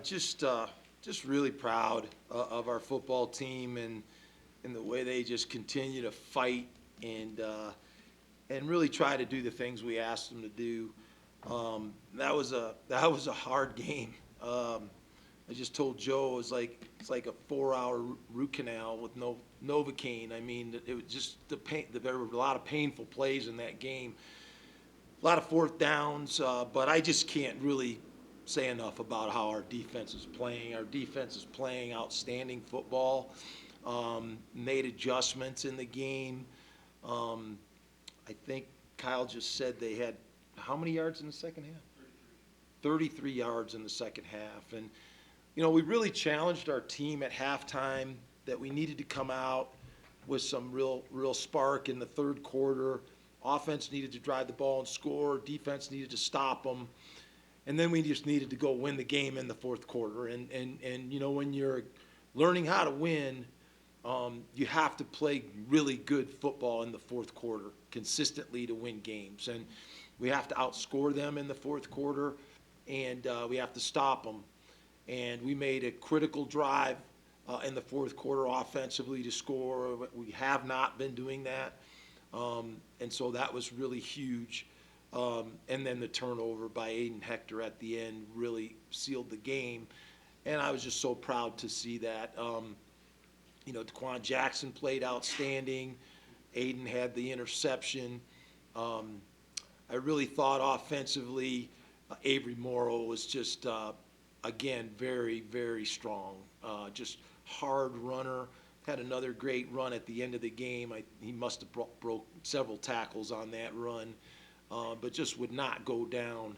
Just really proud of our football team and the way they just continue to fight and really try to do the things we asked them to do. That was a hard game. I just told Joe it's like a 4-hour root canal with no Novocaine. I mean, it was just the pain. There were a lot of painful plays in that game, a lot of fourth downs, but I just can't really say enough about how our defense is playing. Our defense is playing outstanding football. Made adjustments in the game. Um, I think Kyle just said they had how many yards in the second half? 33 yards in the second half. And, we really challenged our team at halftime that we needed to come out with some real spark in the third quarter. Offense needed to drive the ball and score. Defense needed to stop them. And then we just needed to go win the game in the fourth quarter. And when you're learning how to win, you have to play really good football in the fourth quarter consistently to win games. And we have to outscore them in the fourth quarter, and we have to stop them. And we made a critical drive in the fourth quarter offensively to score. We have not been doing that. And so that was really huge. And then the turnover by Aiden Hector at the end really sealed the game. And I was just so proud to see that. DeQuan Jackson played outstanding. Aiden had the interception. I really thought offensively, Avery Morrow was just, again, very, very strong. Just hard runner. Had another great run at the end of the game. He must have broke several tackles on that run, but just would not go down.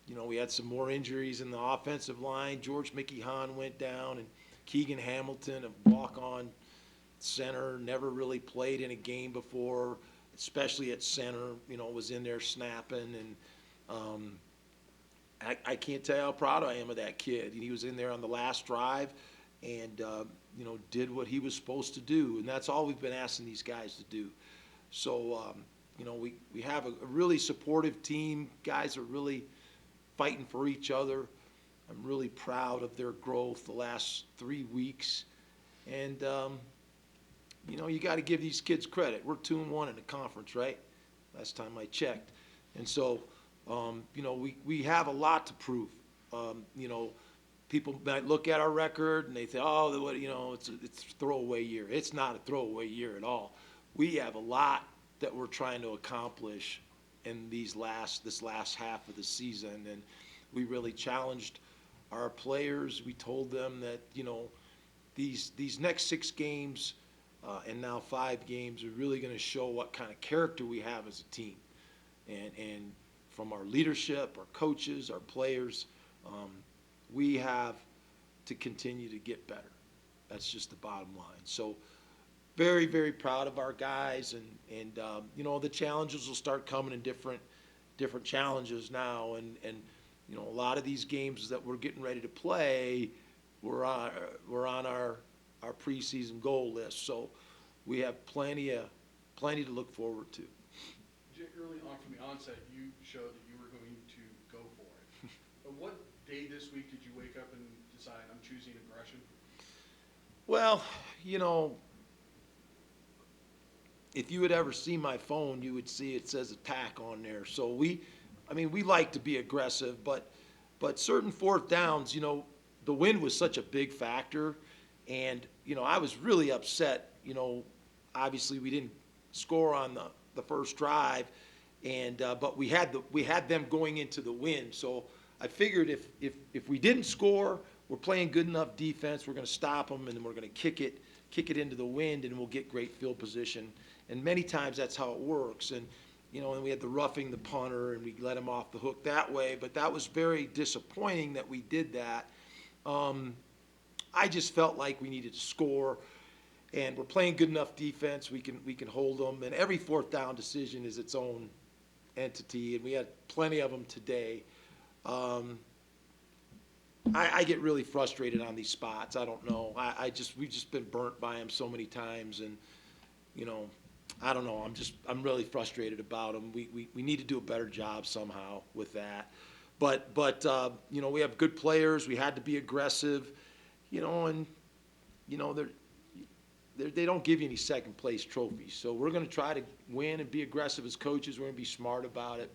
We had some more injuries in the offensive line. George Mickey Hahn went down, and Keegan Hamilton, a walk-on center, never really played in a game before, especially at center, was in there snapping. And I can't tell you how proud I am of that kid. He was in there on the last drive and, did what he was supposed to do. And that's all we've been asking these guys to do. So, we have a really supportive team. Guys are really fighting for each other. I'm really proud of their growth the last 3 weeks. And, you got to give these kids credit. We're 2-1 in the conference, right? Last time I checked. And so, we have a lot to prove. People might look at our record and they say, it's a throwaway year. It's not a throwaway year at all. We have a lot that we're trying to accomplish in this last half of the season. And we really challenged our players. We told them that, these next 6 games and now 5 games are really going to show what kind of character we have as a team. And from our leadership, our coaches, our players, we have to continue to get better. That's just the bottom line. So very, very proud of our guys. And the challenges will start coming in different challenges now. And a lot of these games that we're getting ready to play, we're on our preseason goal list. So we have plenty to look forward to. Early on from the onset, you showed that you were going to go for it. But what day this week did you wake up and decide I'm choosing aggression? Well, if you had ever seen my phone, you would see it says attack on there. So we like to be aggressive, but certain fourth downs, the wind was such a big factor, and I was really upset. Obviously we didn't score on the first drive, and but we had them going into the wind. So I figured if we didn't score, we're playing good enough defense, we're going to stop them, and then we're going to kick it into the wind, and we'll get great field position. And many times that's how it works. And and we had the roughing the punter, and we let him off the hook that way. But that was very disappointing that we did that. I just felt like we needed to score, and we're playing good enough defense. We can hold them, and every fourth down decision is its own entity, and we had plenty of them today. I get really frustrated on these spots. I don't know. We've just been burnt by them so many times, and I don't know. I'm really frustrated about them. We need to do a better job somehow with that. you know, we have good players. We had to be aggressive, you know, and, you know, they don't give you any second place trophies. So we're going to try to win and be aggressive as coaches. We're going to be smart about it.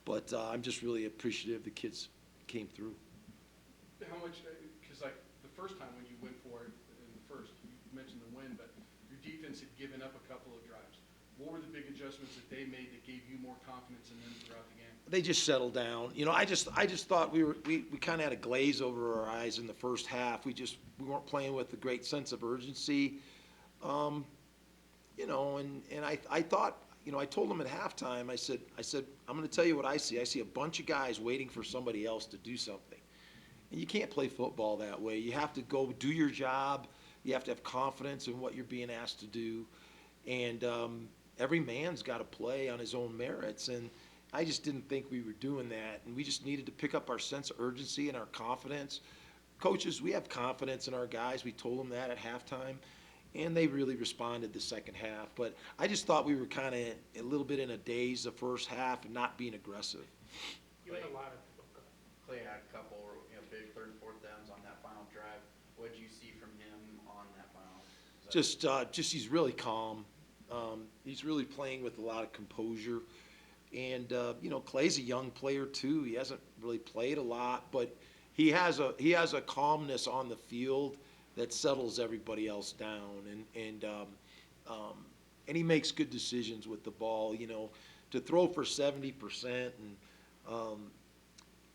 But I'm just really appreciative the kids came through. How much, because like the first time when you went for it in the first, you mentioned the win, but your defense had given up a couple of drives. What were the big adjustments that they made that gave you more confidence in them throughout the game? They just settled down. You know, I just thought we kind of had a glaze over our eyes in the first half. We weren't playing with a great sense of urgency. You know, and I thought, you know, I told them at halftime, I said, I'm going to tell you what I see. I see a bunch of guys waiting for somebody else to do something. And you can't play football that way. You have to go do your job. You have to have confidence in what you're being asked to do. And every man's got to play on his own merits. And I just didn't think we were doing that. And we just needed to pick up our sense of urgency and our confidence. Coaches, we have confidence in our guys. We told them that at halftime. And they really responded the second half. But I just thought we were kind of a little bit in a daze the first half and not being aggressive. You had a lot of Clay had a couple, you know, big third and fourth downs on that final drive. What did you see from him on that final? Just he's really calm. He's really playing with a lot of composure. And, you know, Clay's a young player too. He hasn't really played a lot, but he has a calmness on the field that settles everybody else down, and he makes good decisions with the ball. You know, to throw for 70%, and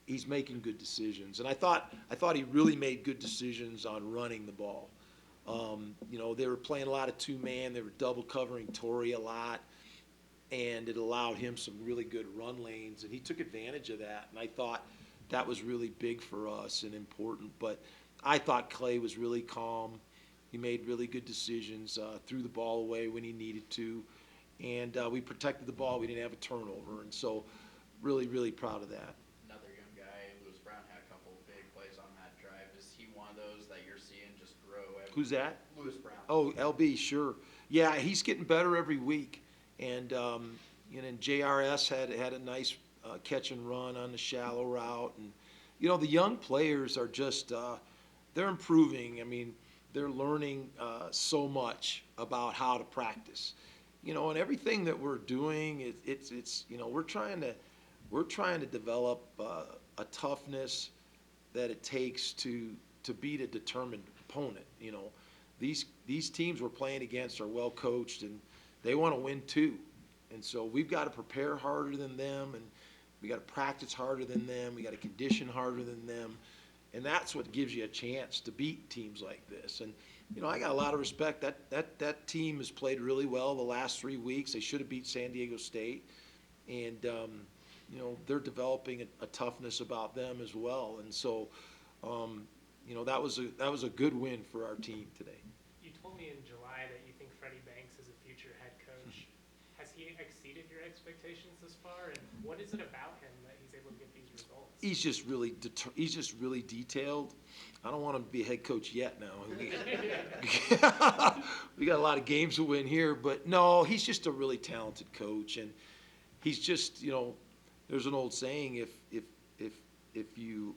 he's making good decisions. And I thought he really made good decisions on running the ball. You know, they were playing a lot of two-man. They were double covering Torrey a lot, and it allowed him some really good run lanes, and he took advantage of that. And I thought that was really big for us and important. But I thought Clay was really calm. He made really good decisions, threw the ball away when he needed to, and we protected the ball. We didn't have a turnover, and so really, really proud of that. Another young guy, Lewis Brown, had a couple of big plays on that drive. Is he one of those that you're seeing just grow? Who's that? Lewis Brown. Oh, LB, sure. Yeah, he's getting better every week, and you know, JRS had a nice catch and run on the shallow route, and you know, the young players are just they're improving. I mean, they're learning so much about how to practice. You know, and everything that we're doing, it's you know, we're trying to develop a toughness that it takes to beat a determined opponent. You know, these teams we're playing against are well coached, and they want to win too. And so we've got to prepare harder than them, and we got to practice harder than them. We got to condition harder than them. And that's what gives you a chance to beat teams like this. And, you know, I got a lot of respect. That team has played really well the last 3 weeks. They should have beat San Diego State. And, you know, they're developing a toughness about them as well. And so, you know, that was a good win for our team today. You told me in July that you think Freddie Banks is a future head coach. Has he exceeded your expectations this far? And what is it about him that he's able to get these results? He's just really detailed. I don't want him to be a head coach yet now. We got a lot of games to win here, but no, he's just a really talented coach, and he's just, you know, there's an old saying, if you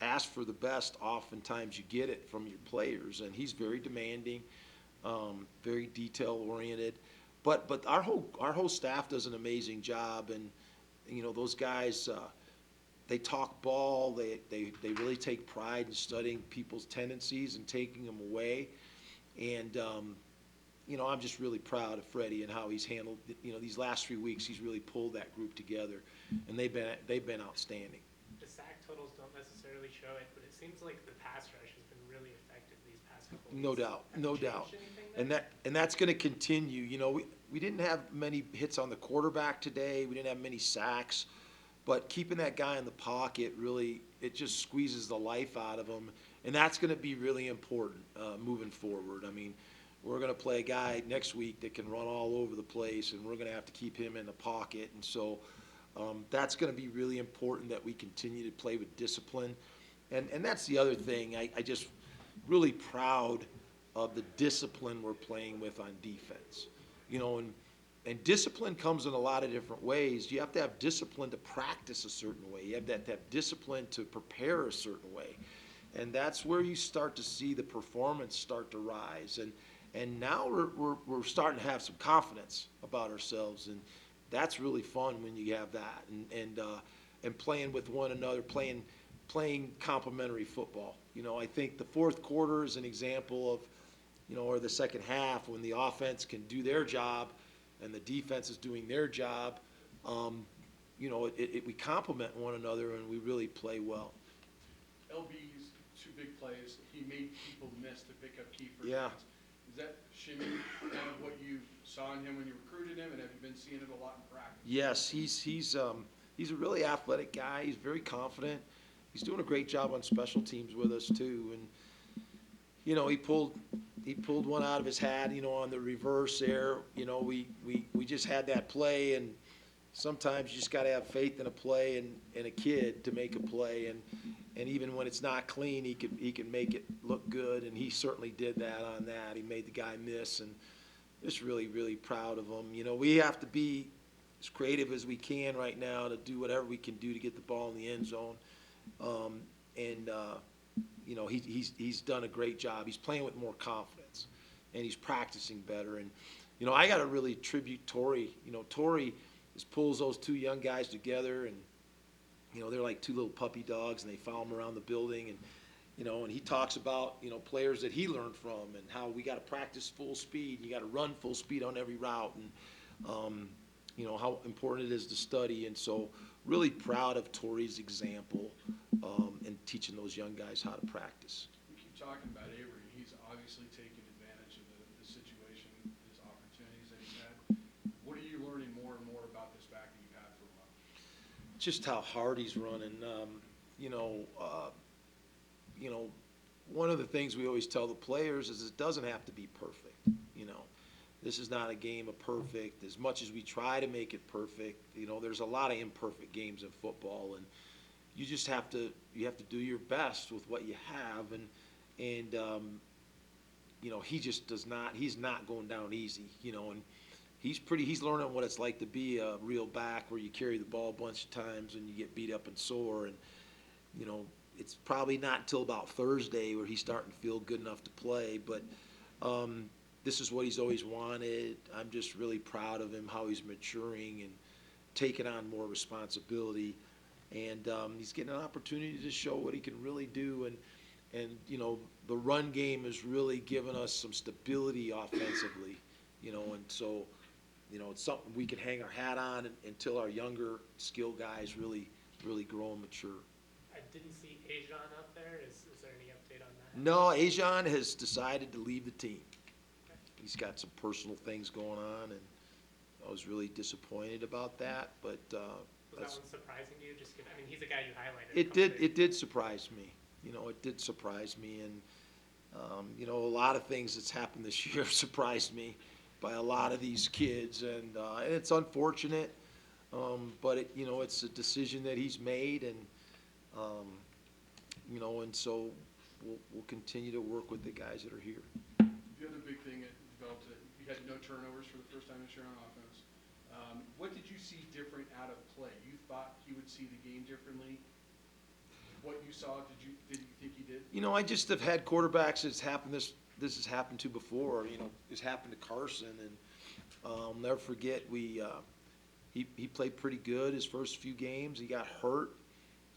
ask for the best, oftentimes you get it from your players, and he's very demanding, very detail oriented. But our whole staff does an amazing job, and you know, those guys, they talk ball. They really take pride in studying people's tendencies and taking them away. And you know, I'm just really proud of Freddie and how he's handled. You know, these last 3 weeks, he's really pulled that group together, and they've been outstanding. The sack totals don't necessarily show it, but it seems like the pass rush has been really effective these past couple weeks. No doubt, Have no you doubt. changed anything there? And that's going to continue. You know, we didn't have many hits on the quarterback today. We didn't have many sacks, but keeping that guy in the pocket really, it just squeezes the life out of him, and that's going to be really important moving forward. I mean, we're going to play a guy next week that can run all over the place, and we're going to have to keep him in the pocket, and so that's going to be really important that we continue to play with discipline. And that's the other thing. I just really proud of the discipline we're playing with on defense. You know, and And discipline comes in a lot of different ways. You have to have discipline to practice a certain way. You have to have discipline to prepare a certain way. And that's where you start to see the performance start to rise. And now we're starting to have some confidence about ourselves. And that's really fun when you have that. And playing with one another, playing complementary football. You know, I think the fourth quarter is an example of, you know, or the second half when the offense can do their job and the defense is doing their job. You know, we complement one another and we really play well. LB's two big plays, he made people miss to pick up key first Yeah. downs. Is that shimmy kind of what you saw in him when you recruited him, and have you been seeing it a lot in practice? Yes, he's a really athletic guy. He's very confident. He's doing a great job on special teams with us too. And you know, he pulled one out of his hat, you know, on the reverse there. You know, we just had that play, and sometimes you just got to have faith in a play and a kid to make a play. And even when it's not clean, he can make it look good, and he certainly did that on that. He made the guy miss, and just really, really proud of him. You know, we have to be as creative as we can right now to do whatever we can do to get the ball in the end zone. You know, he's done a great job. He's playing with more confidence, and he's practicing better. And, you know, I got to really tribute Torrey. You know, Torrey just pulls those two young guys together, and, you know, they're like two little puppy dogs, and they follow him around the building. And, you know, and he talks about, you know, players that he learned from and how we got to practice full speed. You got to run full speed on every route, and, you know, how important it is to study. And so really proud of Torrey's example and teaching those young guys how to practice. We keep talking about Avery. He's obviously taken advantage of the situation, his opportunities that he's had. What are you learning more and more about this back that you've had for a while? Just how hard he's running. You know, one of the things we always tell the players is it doesn't have to be perfect. You know, this is not a game of perfect. As much as we try to make it perfect, you know, there's a lot of imperfect games in football, and you just have to do your best with what you have. And you know, he just he's not going down easy. You know, and he's learning what it's like to be a real back, where you carry the ball a bunch of times and you get beat up and sore. And you know, it's probably not until about Thursday where he's starting to feel good enough to play. But this is what he's always wanted. I'm just really proud of him, how he's maturing and taking on more responsibility. And he's getting an opportunity to show what he can really do. And you know, the run game has really given us some stability offensively. You know, and so, you know, it's something we can hang our hat on until our younger skill guys really grow and mature. I didn't see Ajon up there. Is there any update on that? No, Ajon has decided to leave the team. He's got some personal things going on, and I was really disappointed about that. But Was that one surprising to you? Just I mean, he's a guy you highlighted. it did surprise me. You know, it did surprise me, and you know, a lot of things that's happened this year surprised me by a lot of these kids, and it's unfortunate, but you know, it's a decision that he's made, and you know, and so we'll continue to work with the guys that are here. The other big thing that developed, you had no turnovers for the first time this year on offense. What did you see different out of play? You thought he would see the game differently. What you saw, did you think he did? You know, I just have had quarterbacks that's happened this has happened to before. You know, it's happened to Carson, and I'll never forget he played pretty good his first few games. He got hurt.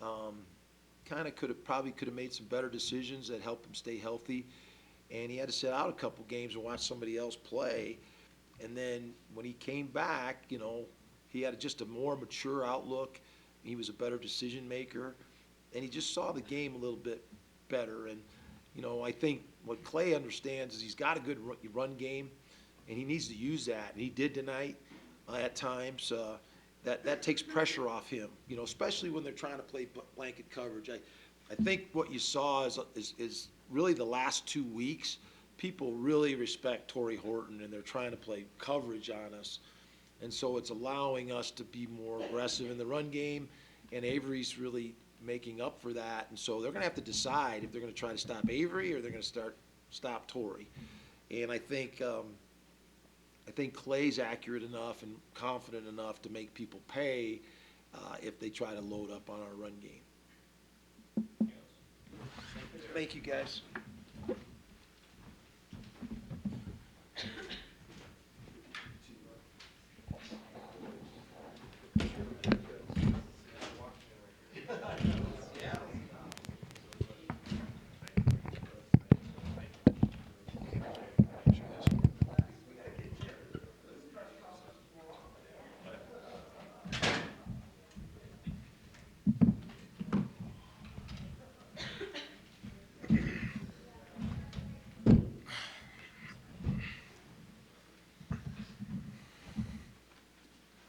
Kind of could have made some better decisions that helped him stay healthy, and he had to sit out a couple games and watch somebody else play. And then when he came back, you know, he had just a more mature outlook. He was a better decision maker, and he just saw the game a little bit better. And you know, I think what Clay understands is he's got a good run game, and he needs to use that. And he did tonight at times. That takes pressure off him, you know, especially when they're trying to play blanket coverage. I think what you saw is really the last 2 weeks, people really respect Torrey Horton, and they're trying to play coverage on us. And so it's allowing us to be more aggressive in the run game, and Avery's really making up for that. And so they're going to have to decide if they're going to try to stop Avery or they're going to stop Torrey. And I think I think Clay's accurate enough and confident enough to make people pay if they try to load up on our run game. Thank you, guys.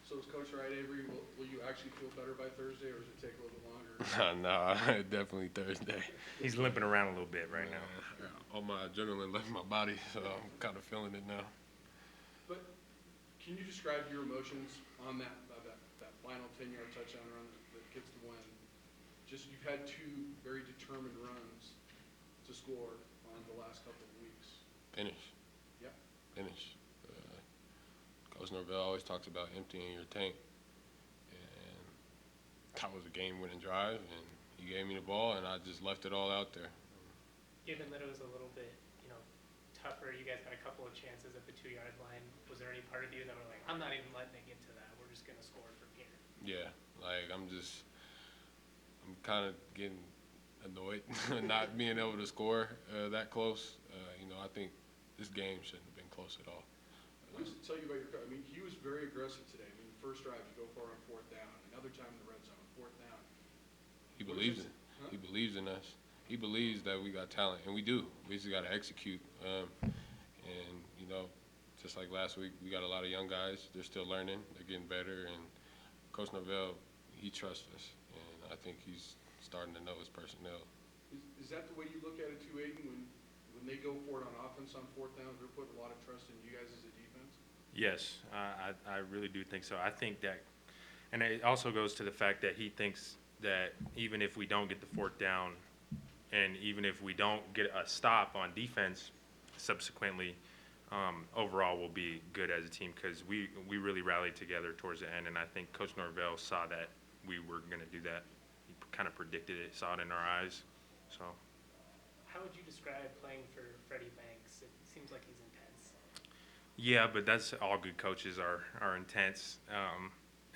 So is Coach right, Avery? Will you actually feel better by Thursday, or does it take a little bit longer? No, definitely Thursday. He's limping around a little bit right now. All my adrenaline left my body, so I'm kind of feeling it now. But can you describe your emotions on that final 10-yard touchdown run that gets the win? Just you've had two very determined runs to score on the last couple of weeks. Finish. Yep. Finish. Coach Norvell always talks about emptying your tank, and that was a game-winning drive, and he gave me the ball, and I just left it all out there. Given that it was a little bit, tougher, you guys got a couple of chances at the 2-yard line. Was there any part of you that were like, I'm not even letting it get to that. We're just going to score from here? Yeah, like I'm kind of getting annoyed not being able to score that close. I think this game shouldn't have been close at all. What does it tell you about your coach? I mean, he was very aggressive today. I mean, the first drive you go for it on 4th down, another time in the red zone, 4th down. He What believes is it. it? Huh? He believes in us. He believes that we got talent, and we do. We just got to execute. Just like last week, we got a lot of young guys. They're still learning. They're getting better, and Coach Norvell, he trusts us, and I think he's starting to know his personnel. Is that the way you look at it too, Aiden? When they go for it on offense on 4th down, they're putting a lot of trust in you guys as a defense? Yes, I really do think so. I think that, and it also goes to the fact that he thinks that even if we don't get the 4th down, and even if we don't get a stop on defense subsequently, overall we'll be good as a team because we really rallied together towards the end, and I think Coach Norvell saw that we were going to do that. He kind of predicted it, saw it in our eyes. So. How would you describe playing for Freddie Banks? It seems like he's intense. Yeah, but that's all good coaches are intense.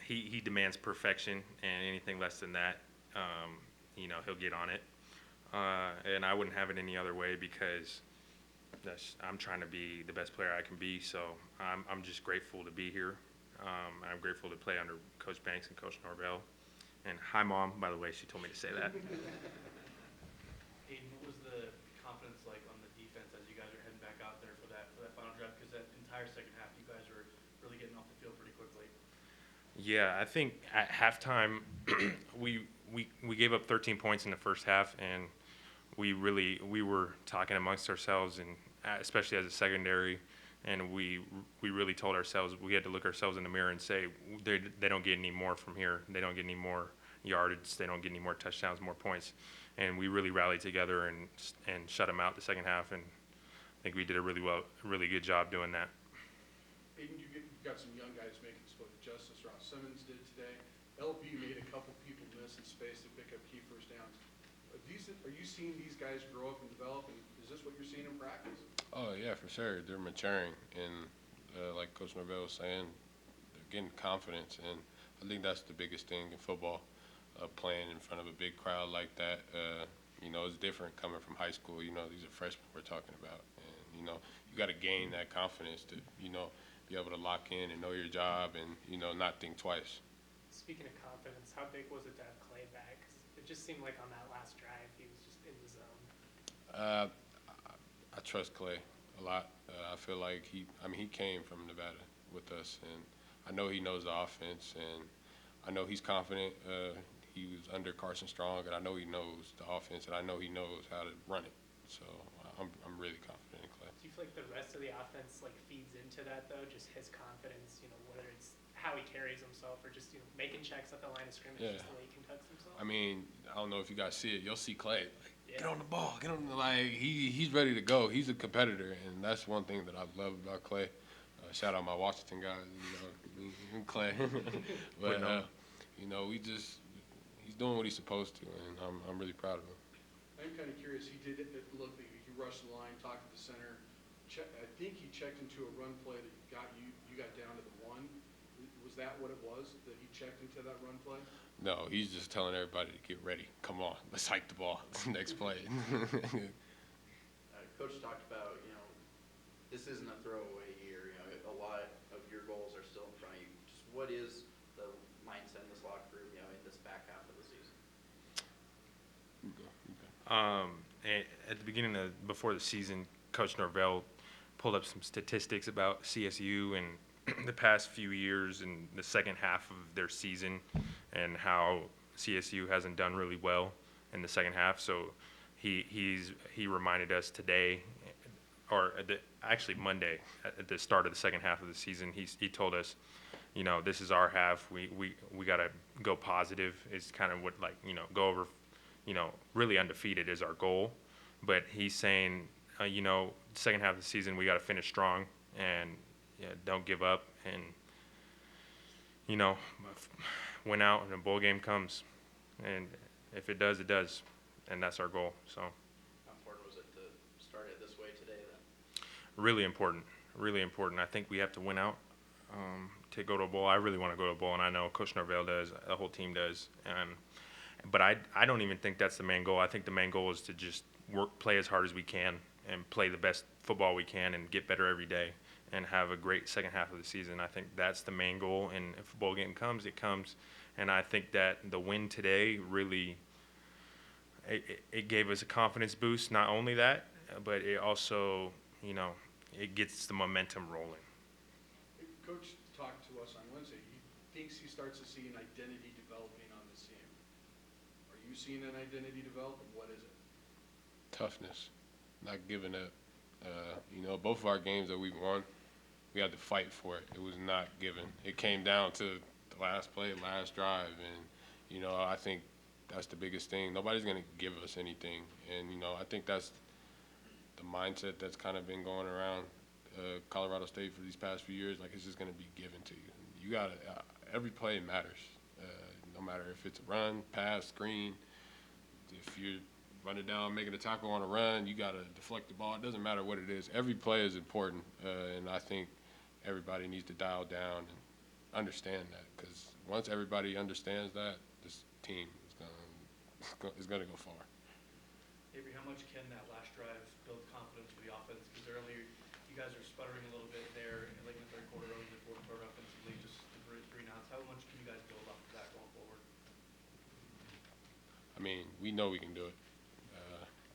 He demands perfection, and anything less than that, he'll get on it. And I wouldn't have it any other way because I'm trying to be the best player I can be. So I'm just grateful to be here. I'm grateful to play under Coach Banks and Coach Norvell. And hi, Mom, by the way, she told me to say that. Hayden, what was the confidence like on the defense as you guys are heading back out there for that final drive? Because that entire second half, you guys were really getting off the field pretty quickly. Yeah, I think at halftime we gave up 13 points in the first half, and we were talking amongst ourselves, and especially as a secondary, and we really told ourselves we had to look ourselves in the mirror and say they don't get any more from here. They don't get any more yardage. They don't get any more touchdowns, more points. And we really rallied together and shut them out the second half, and I think we did a really good job doing that. Aiden, you got some young guys making split adjustments. Ross Simmons did today. LB made a couple people miss in space to pick up key first downs. Are you seeing these guys grow up and develop, and is this what you're seeing in practice? Oh, yeah, for sure. They're maturing, and like Coach Norvell was saying, they're getting confidence, and I think that's the biggest thing in football. Playing in front of a big crowd like that, it's different coming from high school. These are freshmen we're talking about. And, you got to gain that confidence to, be able to lock in and know your job and, not think twice. Speaking of confidence, how big was it to have Clay back? 'Cause it just seemed like on that last drive, he was just in the zone. I trust Clay a lot. I feel like he came from Nevada with us, and I know he knows the offense, and I know he's confident. He was under Carson Strong, and I know he knows the offense, and I know he knows how to run it. So I'm really confident in Clay. Do you feel like the rest of the offense feeds into that though? Just his confidence, whether it's how he carries himself or just making checks at the line of scrimmage, Yeah. just the way he conducts himself. I don't know if you guys see it. You'll see Clay. Yeah. Get on the ball. He's ready to go. He's a competitor, and that's one thing that I love about Clay. Shout out my Washington guys, me and Clay. But he's doing what he's supposed to, and I'm really proud of him. I'm kind of curious, he did it, look, he rushed the line, talked to the center. I think he checked into a run play that you got down to the 1. Was that what it was, that he checked into that run play? No, he's just telling everybody to get ready. Come on, let's hike the ball. Next play. Coach talked about, this isn't a throwaway year. A lot of your goals are still in front of you. Just what is the mindset in this locker room, in this back half of the season? At the beginning before the season, Coach Norvell pulled up some statistics about CSU and the past few years and the second half of their season and how CSU hasn't done really well in the second half. So he reminded us today, or actually Monday at the start of the second half of the season, he told us, this is our half. We got to go positive. It's kind of what go over, really undefeated is our goal. But he's saying, second half of the season we got to finish strong and don't give up and win out and a bowl game comes, and if it does, it does, and that's our goal. So How important was it to start it this way today then? really important. I think we have to win out to go to a bowl. I really want to go to a bowl, and I know Coach Norvell does, the whole team does, but I don't even think that's the main goal. I think the main goal is to just play as hard as we can and play the best football we can and get better every day and have a great second half of the season. I think that's the main goal, and if a bowl game comes, it comes. And I think that the win today really, it gave us a confidence boost. Not only that, but it also, it gets the momentum rolling. Coach talked to us on Wednesday. He thinks he starts to see an identity developing on this team. Are you seeing an identity develop, and what is it? Toughness, not giving up. Both of our games that we've won, we had to fight for it. It was not given. It came down to the last play, last drive, and I think that's the biggest thing. Nobody's going to give us anything, and I think that's the mindset that's kind of been going around Colorado State for these past few years. Like, it's just going to be given to you. You got to every play matters, no matter if it's a run, pass, screen. If you're running down, making a tackle on a run, you got to deflect the ball. It doesn't matter what it is. Every play is important, and I think everybody needs to dial down and understand that, because once everybody understands that, this team is going to go far. Avery, how much can that last drive build confidence for the offense? Because earlier you guys are sputtering a little bit there, like in the third quarter, early in the fourth quarter offensively, just the 3 outs. How much can you guys build off of that going forward? I mean, we know we can do it.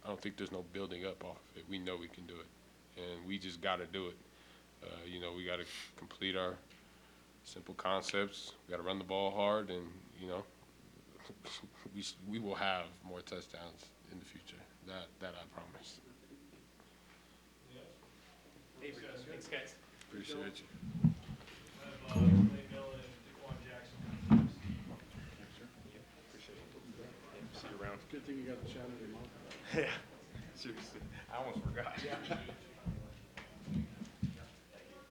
I don't think there's no building up off it. We know we can do it, and we just got to do it. We got to complete our simple concepts. We got to run the ball hard, and we will have more touchdowns in the future. That I promise. Avery, thanks, guys. Appreciate you. See you around. Good thing you got the shot in your mouth. Yeah, seriously. I almost forgot.